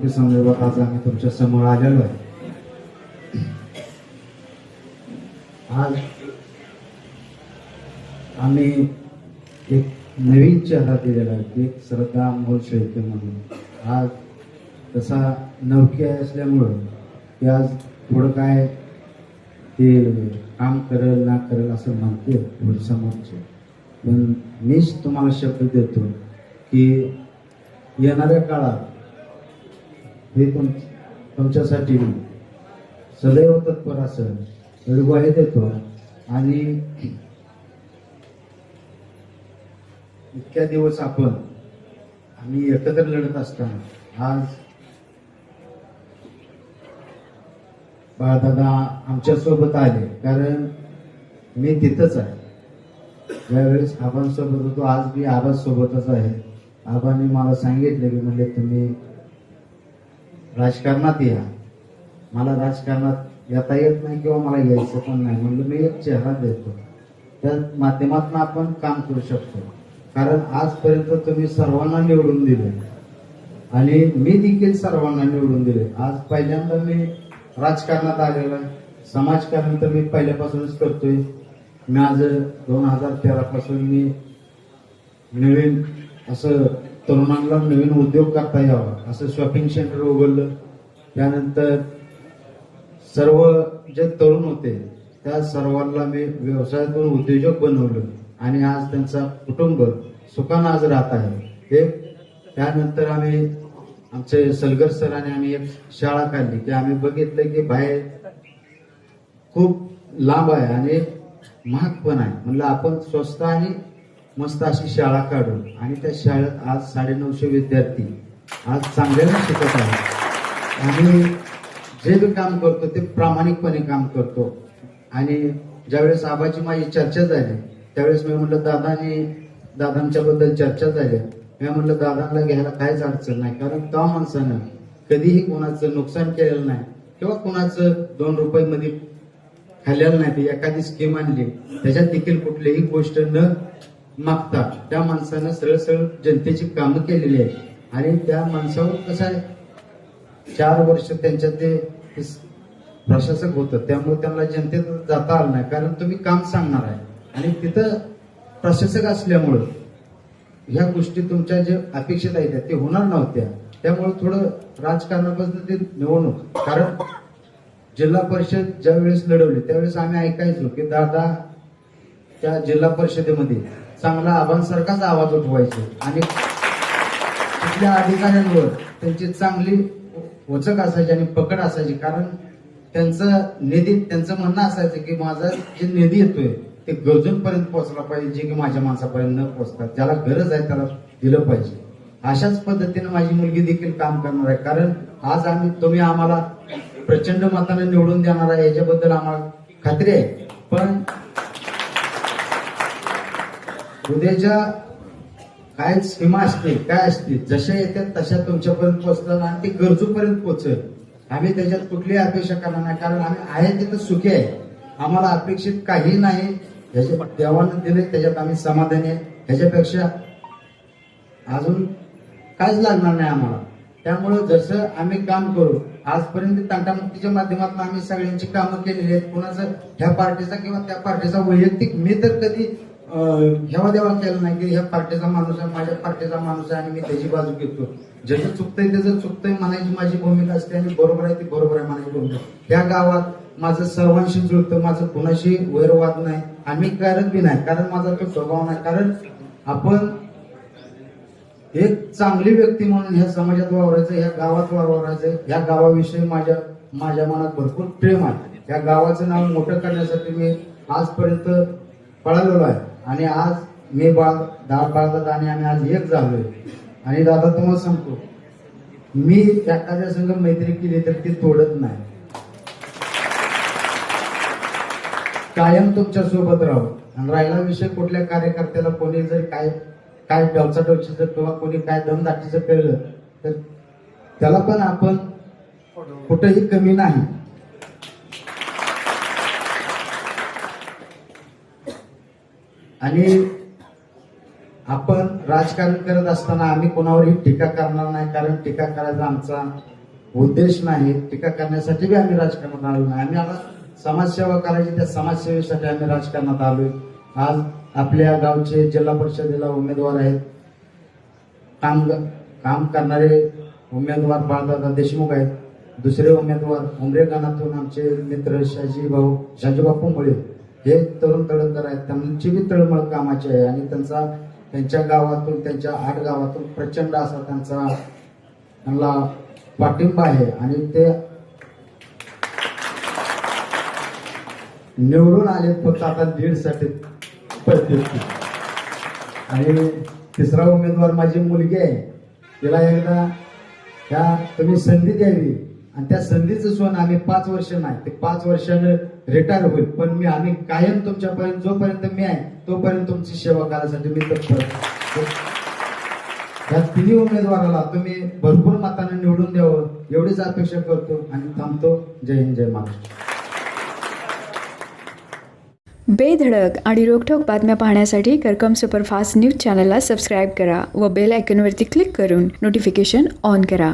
संदर्भात आज आम्ही तुमच्या समोर आलेलो आहे. आज आम्ही एक नवीन चेहरा दिलेला आहे, एक श्रद्धा अमोल शेळके म्हणून. आज तसा नवकी असल्यामुळं ते आज पुढं काय ते काम करेल ना करेल असं म्हणते पुढे समोरचे. पण मीच तुम्हाला शब्द देतो की येणाऱ्या काळात हे तुमच्यासाठी सदैव तत्पर असेल एवढी ग्वाही देतो. आणि इतक्या दिवस आम्ही एकत्र लढत असताना आज बाळदादा आमच्या सोबत आले, कारण मी तिथंच आहे. ज्यावेळेस आबांसोबत होतो आज मी आबांसोबतच आहे. आबांनी मला सांगितले की म्हणजे तुम्ही राजकारणात या. मला राजकारणात येता येत नाही किंवा मला यायचं पण नाही. म्हणलं मी एक चेहरा देतो, त्या माध्यमातून आपण काम करू शकतो. कारण आजपर्यंत तुम्ही सर्वांना निवडून दिले आणि मी देखील सर्वांना निवडून दिले. आज पहिल्यांदा मी राजकारणात आलेलो आहे. समाजकारण तर मी पहिल्यापासूनच करतोय. माझं 2013 पासून मी नवीन असं तरुणांना नवीन उद्योग करता यावा असं शॉपिंग सेंटर उघडलं. त्यानंतर सर्व जे तरुण होते त्या सर्वांना मी व्यवसायातून उद्योजक बनवलं आणि आज त्यांचा कुटुंब सुखानं आज राहत आहे. त्यानंतर आम्ही आमचे सलगर सरांनी आम्ही एक शाळा काढली की आम्ही बघितलं की बाहेर खूप लांब आहे आणि महाग पण आहे. म्हणलं आपण स्वस्त आणि मस्त अशी शाळा काढू. आणि त्या शाळेत आज 950 विद्यार्थी आज चांगल्याने शिकत आहेत. आणि जे बी काम करतो ते प्रामाणिकपणे काम करतो. आणि ज्यावेळेस आबाची माझी चर्चा झाली त्यावेळेस मी म्हटलं दादांच्या बद्दल चर्चा झाली. मी म्हटलं दादांना घ्यायला काहीच अडचण नाही, कारण त्या माणसानं कधीही कोणाचं नुकसान केलेलं नाही किंवा कोणाचं 2 रुपये मध्ये खाल्लेलं नाही. ती एखादी स्कीम आणली त्याच्यात देखील कुठलीही गोष्ट न मागता त्या माणसानं सरळ सरळ जनतेची कामं केलेली आहे. आणि त्या माणसावर कसं आहे 4 वर्ष त्यांच्या ते प्रशासक होतं, त्यामुळे त्यांना जनतेत जाता आलं नाही, कारण तुम्ही काम सांगणार आहे. आणि तिथं प्रशासक असल्यामुळं ह्या गोष्टी तुमच्या जे अपेक्षित आहेत ते होणार नव्हत्या. त्यामुळे थोडं राजकारणापासून ते निवडणूक, कारण जिल्हा परिषद ज्या वेळेस लढवली त्यावेळेस आम्ही ऐकायचो की दादा त्या जिल्हा परिषदेमध्ये चांगला आबांसारखाच आवाज उठवायचे आणि तिथल्या अधिकाऱ्यांवर त्यांची चांगली वचक असायची आणि पकड असायची. कारण त्यांचं म्हणणं असायचं की माझा जे निधी येतोय ते गरजूंपर्यंत पोहोचला पाहिजे, जे की माझ्या माणसापर्यंत न पोहोचतात. ज्याला गरज आहे त्याला दिलं पाहिजे. अशाच पद्धतीने माझी मुलगी देखील काम करणार आहे. कारण आज तुम्ही आम्हाला प्रचंड मताने निवडून देणार आहे याच्याबद्दल आम्हाला खात्री आहे. पण उद्याच्या काय सीमा असते काय असते जशा येतात तशा तुमच्यापर्यंत पोहोचतात आणि ते गरजूपर्यंत पोहोचेल. आम्ही त्याच्यात कुठलीही अपेक्षा करणार नाही, कारण आम्ही आहे तिथं सुखी आहे. आम्हाला अपेक्षित काही नाही. देवानं दिले त्याच्यात आम्ही समाधानी आहे. ह्याच्यापेक्षा अजून काहीच लागणार नाही आम्हाला. त्यामुळे जसं आम्ही काम करू आजपर्यंत तंटामुक्तीच्या माध्यमातून आम्ही सगळ्यांची कामं केलेली आहेत. कुणाचं ह्या पार्टीचा किंवा त्या पार्टीचा वैयक्तिक मी तर कधी ह्यावा देवा केला नाही की ह्या पार्टीचा माणूस आहे माझ्या पार्टीचा माणूस आहे आणि मी त्याची बाजू घेतो. ज्याचं चुकतंय त्याचं चुकतंय म्हणायची माझी भूमिका असते आणि बरोबर आहे ती बरोबर आहे म्हणायची भूमिका. ह्या गावात माझं सर्वांशी जुळतं, माझं कुणाशी वैरवाद नाही आणि करत बी नाही, कारण माझा तो स्वभाव नाही. कारण आपण एक चांगली व्यक्ती म्हणून ह्या समाजात वावरायचं, ह्या गावात वावरायचं. ह्या गावाविषयी माझ्या मनात भरपूर प्रेम आहे. या गावाचं नाव मोठं करण्यासाठी मी आजपर्यंत पळालेलो आहे. आणि आज मी बाळदादा आणि आम्ही आज एक झालोय. आणि दादा तुम्हाला सांगतो मी एखाद्या संघ मैत्री केली तर ती तोडत नाही. कायम तुमच्या सोबत राहू. आणि राहिला विषय कुठल्या कार्यकर्त्याला कोणी जर काय डवचाडवचीचं किंवा कोणी काय दमदाटीचं केलं तर त्याला पण आपण कुठेही कमी नाही. आणि आपण राजकारण करत असताना आम्ही कोणावरही टीका करणार नाही, कारण टीका करायचा आमचा उद्देश नाही, टीका करण्यासाठी बी आम्ही राजकारणात आलो नाही. आम्ही आता समाजसेवा करायची, त्या समाजसेवेसाठी आम्ही राजकारणात आलोय. आज आपल्या गावचे जिल्हा परिषदेला उमेदवार आहेत, काम करणारे उमेदवार बाळदादा देशमुख आहेत. दुसरे उमेदवार उमरे गाणातून आमचे मित्र शाजीबापू मुळे हे तरुण तळणकर आहेत. त्यांची बी तळमळ कामाची आहे आणि त्यांच्या गावातून, त्यांच्या 8 गावातून प्रचंड असा त्यांना पाठिंबा आहे आणि ते निवडून आले फक्त आता 1.5साठी पडतील. आणि तिसरा उमेदवार माझी मुलगी आहे, तिला एकदा तुम्ही संधी द्यावी आणि त्या संधीचं सोन आम्ही 5 वर्ष नाही, ते 5 वर्षानं रिटायर होईल, पण आम्ही कायम तुमच्यापर्यंत, जोपर्यंत मी आहे तोपर्यंत तुमची सेवा करायसाठी मी तत्पर. या तिन्ही उमेदवाराला तुम्ही भरपूर मताने निवडून द्यावं एवढीच अपेक्षा करतो आणि थांबतो. जय हिंद, जय महाराष्ट्र. बेधडक आणि रोखठोक बातम्या पाहण्यासाठी करकम सुपरफास्ट न्यूज चॅनलला सबस्क्राईब करा व बेल आयकॉनवरती क्लिक करून नोटिफिकेशन ऑन करा.